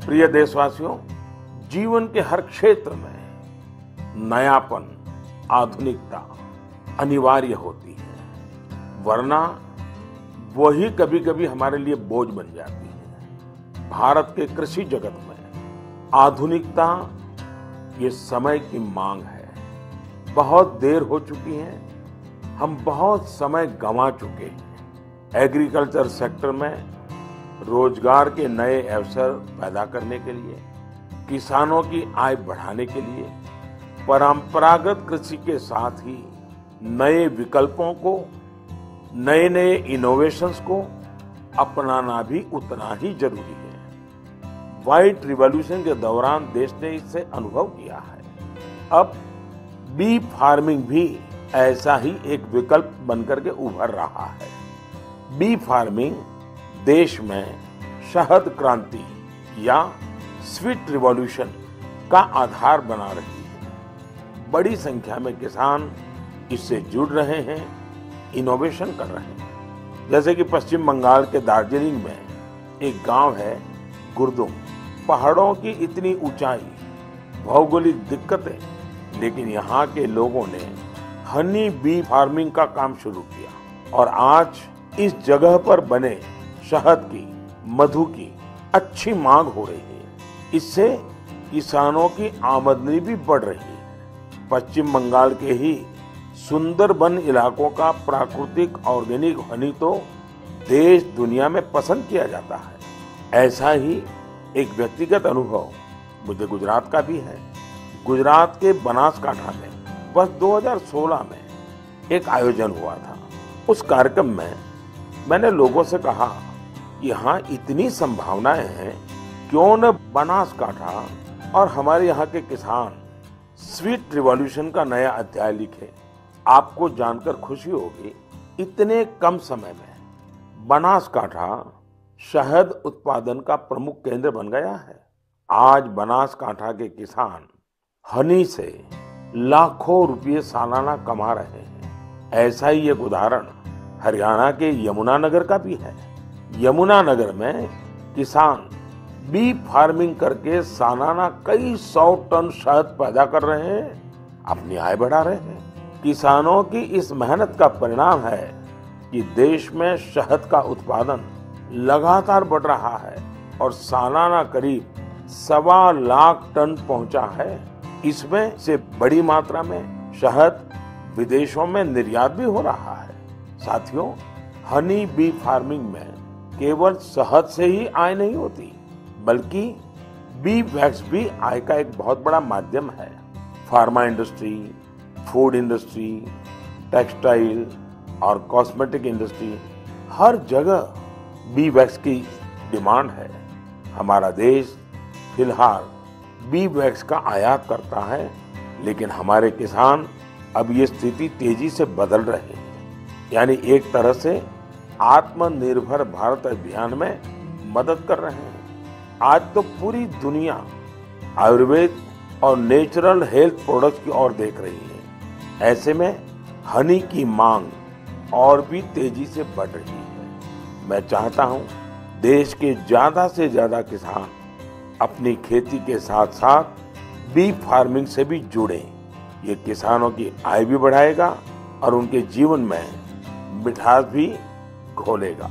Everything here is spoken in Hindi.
प्रिय देशवासियों, जीवन के हर क्षेत्र में नयापन, आधुनिकता अनिवार्य होती है, वरना वही कभी कभी हमारे लिए बोझ बन जाती है। भारत के कृषि जगत में आधुनिकता ये समय की मांग है। बहुत देर हो चुकी है, हम बहुत समय गंवा चुके हैं। एग्रीकल्चर सेक्टर में रोजगार के नए अवसर पैदा करने के लिए, किसानों की आय बढ़ाने के लिए परंपरागत कृषि के साथ ही नए विकल्पों को, नए नए इनोवेशंस को अपनाना भी उतना ही जरूरी है। व्हाइट रिवॉल्यूशन के दौरान देश ने इससे अनुभव किया है। अब बी फार्मिंग भी ऐसा ही एक विकल्प बनकर के उभर रहा है। बी फार्मिंग देश में शहद क्रांति या स्वीट रिवॉल्यूशन का आधार बना रही है। बड़ी संख्या में किसान इससे जुड़ रहे हैं, इनोवेशन कर रहे हैं। जैसे कि पश्चिम बंगाल के दार्जिलिंग में एक गांव है गुरदुम। पहाड़ों की इतनी ऊंचाई, भौगोलिक दिक्कतें, लेकिन यहाँ के लोगों ने हनी बी फार्मिंग का काम शुरू किया और आज इस जगह पर बने शहद की, मधु की अच्छी मांग हो रही है। इससे किसानों की आमदनी भी बढ़ रही है। पश्चिम बंगाल के ही सुंदरबन इलाकों का प्राकृतिक ऑर्गेनिक हनी तो देश दुनिया में पसंद किया जाता है। ऐसा ही एक व्यक्तिगत अनुभव मुझे गुजरात का भी है। गुजरात के बनासकांठा में वर्ष 2016 में एक आयोजन हुआ था। उस कार्यक्रम में मैंने लोगों से कहा कि यहाँ इतनी संभावनाएं हैं, क्यों न बनासकांठा और हमारे यहाँ के किसान स्वीट रिवॉल्यूशन का नया अध्याय लिखे। आपको जानकर खुशी होगी, इतने कम समय में बनासकांठा शहद उत्पादन का प्रमुख केंद्र बन गया है। आज बनासकांठा के किसान हनी से लाखों रुपये सालाना कमा रहे हैं। ऐसा ही एक उदाहरण हरियाणा के यमुनानगर का भी है। यमुनानगर में किसान बी फार्मिंग करके सालाना कई 100 टन शहद पैदा कर रहे हैं, अपनी आय बढ़ा रहे हैं। किसानों की इस मेहनत का परिणाम है कि देश में शहद का उत्पादन लगातार बढ़ रहा है और सालाना करीब 1.25 लाख टन पहुंचा है। इसमें से बड़ी मात्रा में शहद विदेशों में निर्यात भी हो रहा है। साथियों, हनी बी फार्मिंग में केवल शहद से ही आय नहीं होती, बल्कि बी वैक्स भी आय का एक बहुत बड़ा माध्यम है। Pharma industry, food industry, textile और कॉस्मेटिक इंडस्ट्री, हर जगह बी वैक्स की डिमांड है। हमारा देश फिलहाल बी वैक्स का आयात करता है, लेकिन हमारे किसान अब ये स्थिति तेजी से बदल रहे हैं। यानी एक तरह से आत्मनिर्भर भारत अभियान में मदद कर रहे हैं। आज तो पूरी दुनिया आयुर्वेद और नेचुरल हेल्थ प्रोडक्ट्स की ओर देख रही है। ऐसे में हनी की मांग और भी तेजी से बढ़ रही है। मैं चाहता हूं देश के ज्यादा से ज्यादा किसान अपनी खेती के साथ साथ बी फार्मिंग से भी जुड़ें। ये किसानों की आय भी बढ़ाएगा और उनके जीवन में मिठास भी घोलेगा।